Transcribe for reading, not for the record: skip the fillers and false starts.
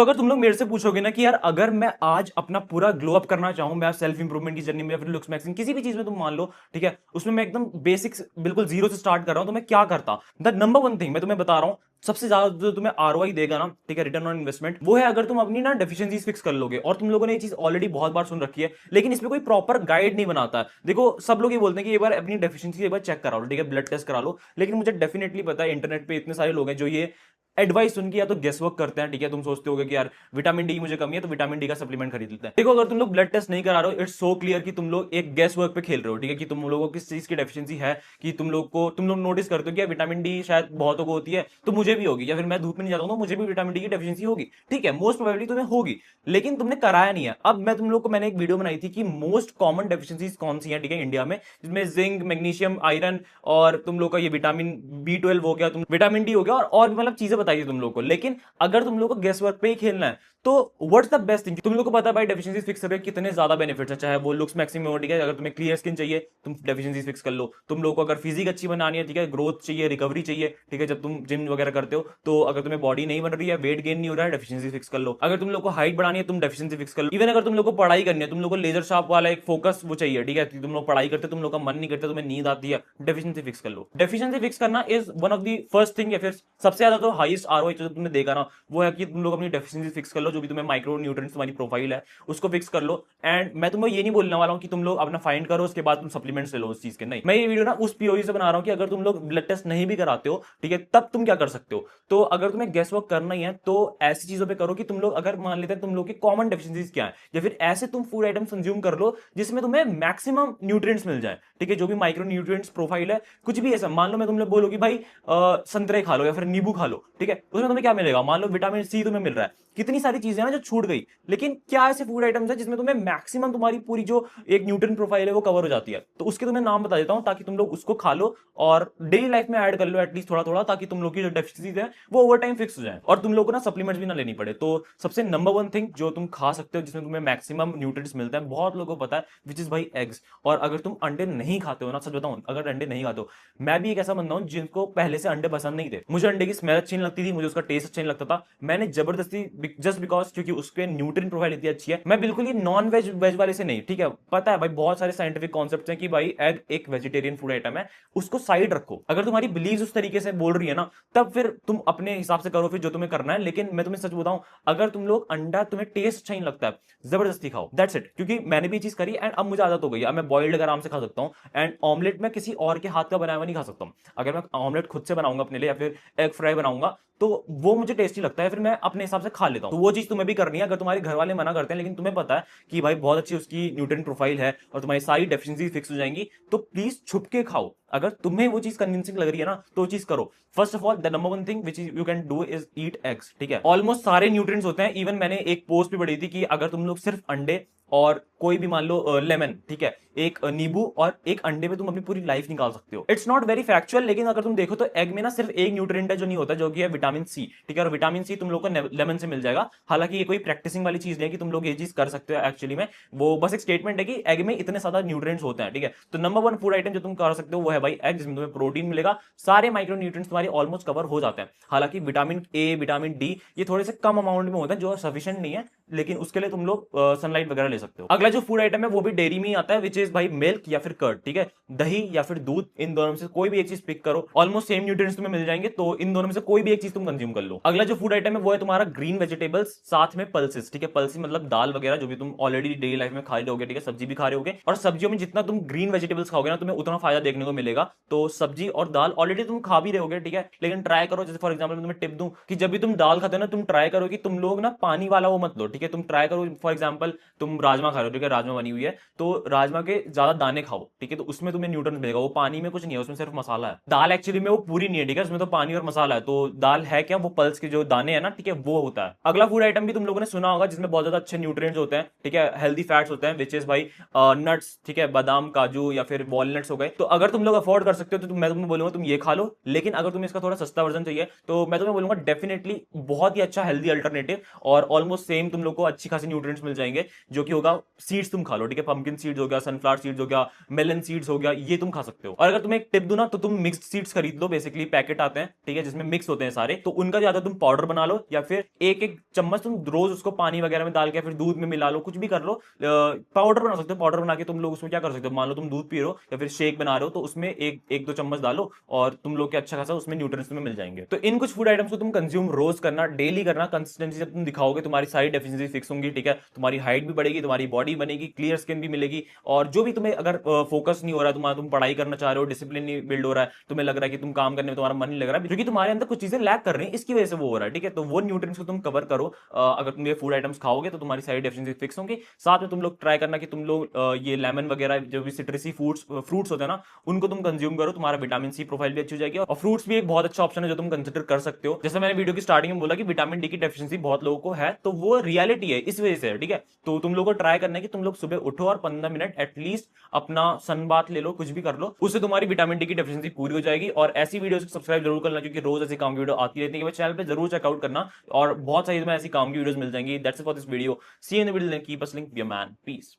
तो अगर तुम लोग मेरे से पूछोगे ना कि यार अगर मैं आज अपना पूरा ग्लो अप करना चाहूं, मैं सेल्फ इंप्रूवमेंट की जर्नी में या फिर लुक्स मैक्सिंग किसी भी चीज में तुम मान लो, ठीक है, उसमें मैं एकदम बेसिक्स बिल्कुल जीरो से स्टार्ट कर रहा हूं, तो मैं क्या करता? द नंबर वन थिंग मैं तुम्हें बता रहा हूं, सबसे ज्यादा जो तुम्हें आरओआई देगा ना, ठीक है, रिटर्न ऑन इन्वेस्टमेंट, वो है अगर तुम अपनी ना डेफिशिएंसीज फिक्स कर लोगे। और तुम लोगों ने ये चीज ऑलरेडी बहुत बार सुन रखी है, लेकिन इसमें कोई प्रॉपर गाइड नहीं बनाता है। देखो सब लोग ये बोलते हैं कि एक बार अपनी डेफिशिएंसी एक बार चेक करा लो, ठीक है, ब्लड टेस्ट करा लो, लेकिन मुझे डेफिनेटली पता है इंटरनेट पे इतने सारे लोग हैं जो ये एडवाइस सुन के या तो गेस वर्क करते हैं, ठीक है, तुम सोचते होगे कि यार विटामिन डी की मुझे कमी है तो विटामिन डी का सप्लीमेंट खरीद लेते हैं। देखो अगर तुम लोग ब्लड टेस्ट नहीं करा रहे हो, इट्स सो क्लियर कि तुम लोग एक गेस वर्क पे खेल रहे हो, ठीक है, कि तुम लोगों को किस चीज की डेफिशिएंसी है, कि तुम लोग नोटिस करते हो कि विटामिन डी शायद बहुतों को होती है तो मुझे भी होगी, या फिर मैं धूप में नहीं जाता हूं तो मुझे भी विटामिन डी की डेफिशिएंसी होगी, ठीक है, मोस्ट प्रोबेबली तुम्हें होगी, लेकिन तुमने कराया नहीं है। अब मैं तुम लोग को मैंने एक वीडियो बनाई थी कि मोस्ट कॉमन डेफिशिएंसीज कौन सी हैं, ठीक है, इंडिया में, जिसमें जिंक, मैग्नीशियम, आयरन और तुम लोग का ये विटामिन बी 12 हो गया, तुम विटामिन डी हो गया, और भी मतलब चीजें बताई थी तुम लोग को। लेकिन अगर तुम लोग को गेस वर्क पे ही खेलना है तो व्हाट्स द बेस्ट थिंग, तुम लोग को पता है भाई डेफिशिएंसी फिक्स करके कितने ज्यादा बेनिफिट्स है, चाहे वो लुक्स मैक्सिमम हो, ठीक है, अगर तुम्हें क्लियर स्किन चाहिए तुम डेफिशिएंसी फिक्स कर लो, तुम लोग को अगर फिजिक अच्छी बनानी है, ठीक है, ग्रोथ चाहिए, रिकवरी चाहिए, ठीक है, जब तुम जिम वगैरह करते हो, तो अगर तुम्हें बॉडी नहीं बन रही है, वेट गेन नहीं हो रहा है, डेफिशिएंसी फिक्स कर लो। अगर तुम लोग को हाइट बढ़ानी है तुम डेफिशिएंसी फिक्स कर लो। इवन अगर तुम लोग को पढ़ाई करनी है, तुम लोग को लेजर शार्प वाला एक फोकस वो चाहिए, ठीक है, तुम लोग पढ़ाई करते तुम लोग का मन नहीं करता, तुम्हें नींद आती है, डेफिशिएंसी फिक्स कर लो। डेफिशिएंसी फिक्स करना is one of the first thing, या फिर सबसे ज्यादा तो हाईएस्ट आरओआई जो तुमने देखा ना, वो है कि तुम लोग अपनी डेफिशिएंसी फिक्स कर लो, जो भी तुम्हें माइक्रो न्यूट्रिएंट्स तुम्हारी प्रोफाइल है उसको फिक्स कर लो। एंड मैं तुम्हें ये नहीं बोलने वाला हूं कि तुम लोग अपना फाइंड करो उसके बाद तुम सप्लीमेंट्स ले लो उस चीज के, नहीं, मैं ये वीडियो ना उस पीओई से बना रहा हूं कि अगर तुम लोग ब्लड टेस्ट नहीं भी कराते हो, ठीक है, तब तुम क्या कर सकते हो। तो अगर तुम्हें गेस वर्क करना ही है तो ऐसी चीजों पे करो कि तुम लोग अगर मान लेते हैं तुम लोग की कॉमन डेफिशिएंसीज क्या है, या फिर ऐसे तुम फूड आइटम कंज्यूम कर लो जिसमें तुम्हें मैक्सिमम न्यूट्रिएंट्स मिल जाए, ठीक है, जो भी माइक्रो न्यूट्रिएंट्स प्रोफाइल है, कुछ भी ऐसा मान लो मैं तुम लोग बोलो कि भाई संतरे खा लो या फिर नींबू खा लो, ठीक है, उसमें तुम्हें क्या मिलेगा, मान लो विटामिन सी तुम्हें मिल रहा है, कितनी सारी चीजें ना जो छूट गई। लेकिन क्या ऐसे फूड आइटम्स है जिसमें तुम्हें मैक्सिमम तुम्हारी पूरी जो एक न्यूट्रिएंट प्रोफाइल है वो कवर हो जाती है, तो उसके तुम्हें नाम बता देता हूं ताकि तुम लोग उसको खा लो और डेली लाइफ में ऐड कर लो एटलीस्ट थोड़ा थोड़ा, ताकि तुम लोग की जो डेफिशिएंसीज है वो ओवर टाइम फिक्स हो जाए और तुम लोग को ना सप्लीमेंट्स भी ना लेनी पड़े। तो सबसे नंबर वन थिंग जो तुम खा सकते हो जिसमें तुम्हें मैक्सिमम न्यूट्रिएंट्स मिलते हैं, बहुत लोगों को पता है, विच इज भाई एग्स। और अगर तुम अंडे नहीं खाते हो ना, सच बताऊं, अगर अंडे नहीं खाते हो, मैं भी एक ऐसा बंदा हूं जिनको पहले से अंडे पसंद नहीं थे, मुझे अंडे की स्मेल अच्छी नहीं लगती थी, मुझे उसका टेस्ट अच्छा नहीं लगता था, मैंने जबरदस्ती जस्ट बिकॉज क्योंकि उसके न्यूट्रिएंट प्रोफाइल इतनी अच्छी है, मैं बिल्कुल ही नॉन वेज वेज वाले से नहीं, ठीक है, पता है भाई बहुत सारे साइंटिफिक कॉन्सेप्ट्स हैं कि भाई एग एक वेजिटेरियन फूड आइटम है, उसको साइड रखो। अगर तुम्हारी बिलीव उस तरीके से बोल रही है ना, तब फिर तुम अपने हिसाब से करो फिर जो तुम्हें करना है। लेकिन मैं तुम्हें सच बताऊं, अगर तुम लोग अंडा तुम्हें टेस्ट अच्छा नहीं लगता है, जबरदस्ती खाओ, दैट्स इट, क्योंकि मैंने भी चीज करी एंड अब मुझे आदत हो गई, अब मैं बॉइल्ड एग आराम से खा सकता हूं। एंड ऑमलेट मैं किसी और के हाथ का बनाया हुआ नहीं खा सकता हूं, अगर मैं ऑमलेट खुद से बनाऊंगा अपने लिए या फिर एग फ्राई बनाऊंगा तो वो मुझे टेस्टी लगता है, फिर मैं अपने हिसाब से खा लेता हूं। तो वो चीज तुम्हें भी करनी है। अगर तुम्हारे घर वाले मना करते हैं लेकिन तुम्हें पता है कि भाई बहुत अच्छी उसकी न्यूट्रिएंट प्रोफाइल है और तुम्हारी सारी डेफिशिएंसी फिक्स हो जाएंगी, तो प्लीज छुप के खाओ। अगर तुम्हें वो चीज कन्विंसिंग लग रही है ना तो वो चीज करो। First of all the number one thing which you can do is eat eggs, ठीक है, ऑलमोस्ट सारे न्यूट्रिएंट्स होते हैं। इवन मैंने एक पोस्ट भी पढ़ी थी कि अगर तुम लोग सिर्फ अंडे और कोई भी मान लो लेमन, ठीक है, एक नींबू और एक अंडे में तुम अपनी पूरी लाइफ निकाल सकते हो। इट्स नॉट वेरी फैक्चुअल, लेकिन अगर तुम देखो तो एग में ना सिर्फ एक न्यूट्रिएंट है जो नहीं होता, जो कि है विटामिन सी, ठीक है, और विटामिन सी तुम लोग को लेमन से मिल जाएगा। हालांकि ये कोई प्रैक्टिसिंग वाली चीज नहीं है कि तुम लोग ये चीज कर सकते हो एक्चुअली में, वो बस एक स्टेटमेंट है कि एग में इतने ज्यादा न्यूट्रिएंट्स होते हैं, ठीक है। तो नंबर वन फूड आइटम जो तुम कर सकते हो वो है भाई एग, जिसमें तुम्हें प्रोटीन मिलेगा, सारे माइक्रो न्यूट्रिएंट्स तुम्हारे ऑलमोस्ट कवर हो जाते हैं। हालांकि विटामिन ए, विटामिन डी ये थोड़े से कम अमाउंट में होते हैं जो सफिशिएंट नहीं है, लेकिन उसके लिए तुम लोग सनलाइट वगैरह ले सकते हो। अगला जो फूड आइटम है वो भी डेयरी में ही आता है, विच इज भाई मिल्क या फिर कर्ड, ठीक है, दही या फिर दूध, इन दोनों में से कोई भी एक चीज पिक करो, ऑलमोस्ट सेम न्यूट्रिएंट्स तुम्हें मिल जाएंगे, तो इन दोनों में से कोई भी एक चीज तुम कंज्यूम कर लो। अगला जो फूड आइटम है वो है तुम्हारा ग्रीन वेजिटेबल्स, साथ में पल्सेस, ठीक है, पल्सेस मतलब दाल वगैरह जो भी तुम ऑलरेडी डेली लाइफ में खा रहे होगे, ठीक है, सब्जी भी खा रहे होगे, और सब्जियों में जितना तुम ग्रीन वेजिटेबल्स खाओगे ना तुम्हें उतना फायदा देखने को मिलेगा। तो सब्जी और दाल ऑलरेडी तुम खा भी रहे होगे, ठीक है, लेकिन ट्राई करो, जैसे फॉर एग्जाम्पल मैं तुम्हें टिप दूं कि जब भी तुम दाल खाते हो ना तुम ट्राई करो कि तुम लोग ना पानी वाला वो मत लो, ठीक है, तुम ट्राई करो, फॉर एग्जाम्पल तुम राजमा खा रहे हो, ठीक है, राजमा बनी हुई है, तो राजमा के ज्यादा दाने खाओ, ठीक है, तो उसमें तुम्हें न्यूट्रिएंट्स मिलेगा, वो पानी में कुछ नहीं है, उसमें सिर्फ मसाला है। दाल एक्चुअली में वो पूरी नहीं है, ठीक है, उसमें तो पानी और मसाला है, तो दाल है क्या, वो पल्स के जो दाने हैं ना, ठीक है, वो होता है। अगला फूड आइटम भी तुम लोगों ने सुना होगा जिसमें बहुत ज्यादा अच्छे न्यूट्रिएंट्स होते हैं, ठीक है, हेल्दी फैट्स होते हैं, विच इज भाई नट्स, ठीक है, बादाम, काजू या फिर वॉलनट्स हो गए। तो अगर तुम लोग अफोर्ड कर सकते हो तो मैं तुम्हें बोलूंगा तुम ये खा लो, लेकिन अगर तुम्हें इसका थोड़ा सस्ता वर्जन चाहिए तो मैं तुम्हें बोलूंगा डेफिनेटली बहुत ही अच्छा हेल्दी अल्टरनेटिव, और ऑलमोस्ट सेम तुम लोग को अच्छी खासी न्यूट्रिएंट्स मिल जाएंगे, जो कि होगा सीड्स तुम खा लो, ठीक है, पंपकिन सीड्स हो गया, सनफ्लावर सीड्स हो गया, मेलन सीड्स हो गया, ये तुम खा सकते हो। और अगर तुम्हें एक टिप दूं ना, तो तुम मिक्स्ड सीड्स खरीद लो, बेसिकली पैकेट आते हैं, ठीक है, जिसमें मिक्स होते हैं सारे, तो उनका ज्यादा तुम पाउडर बना लो, या फिर एक एक चम्मच तुम रोज उसको पानी वगैरह में डाल के फिर दूध में मिला लो, कुछ भी कर लो, पाउडर बना सकते हो। पाउडर बना के तुम लोग उसमें क्या कर सकते हो, मान लो तुम दूध पी रहे हो या फिर शेक बना रहे हो, तो उसमें एक एक दो चम्मच डालो और तुम लोग के अच्छा खासा उसमें न्यूट्रिएंट्स तुम्हें मिल जाएंगे। तो इन कुछ फूड आइटम्स को तुम कंज्यूम रोज करना, डेली करना, कंसिस्टेंसी जब तुम दिखाओगे तुम्हारी सारी डेफिशिएंसी फिक्स होंगी, ठीक है, तुम्हारी हाइट भी बढ़ेगी, तुम्हारी बॉडी बनेगी, क्लियर स्किन भी मिलेगी, और जो भी तुम्हें अगर फोकस नहीं हो रहा है, तुम पढ़ाई करना चाह रहे हो, डिसिप्लिन नहीं बिल्ड हो रहा है, तुम्हें लग रहा है कि तुम काम करने में तुम्हारा मन नहीं लग रहा है, क्योंकि तुम्हारे अंदर कुछ चीजें लैक कर रही हैं, इसकी वजह से वो हो रहा है, ठीक है, तो वो न्यूट्रिएंट्स को तुम कवर करो। अगर तुम ये फूड आइटम्स खाओगे तो तुम्हारी सारी डेफिशिएंसी फिक्स होंगी। साथ में तुम लोग ट्राई करना कि तुम लोग ये लेमन वगैरह जो भी सिट्रसी फ्रूट्स होते हैं ना, उनको तुम कंज्यूम करो, तुम्हारा विटामिन सी प्रोफाइल भी अच्छी हो जाएगी। और फ्रूट्स भी एक बहुत अच्छा ऑप्शन है जो तुम कंसिडर कर सकते हो। जैसे मैंने वीडियो की स्टार्टिंग में बोला कि विटामिन डी की डेफिशिएंसी बहुत लोगों को है, तो वो रियलिटी है, इस वजह से है, ठीक है। तो तुम लोगों को ट्राई करना है कि तुम लोग सुबह उठो और 15 मिनट एटलीस्ट अपना सन बाथ ले लो, कुछ भी कर लो, उससे तुम्हारी विटामिन डी की डेफिशिएंसी पूरी हो जाएगी। और ऐसी वीडियोस को सब्सक्राइब जरूर करना, क्योंकि रोज ऐसी काम की वीडियो आती रहती है, चैनल पे जरूर चेकआउट करना, और बहुत सारी तुम्हें ऐसी काम की वीडियोस मिल जाएंगी। That's it for this video, see you in the video, keep us link, be a man, piece.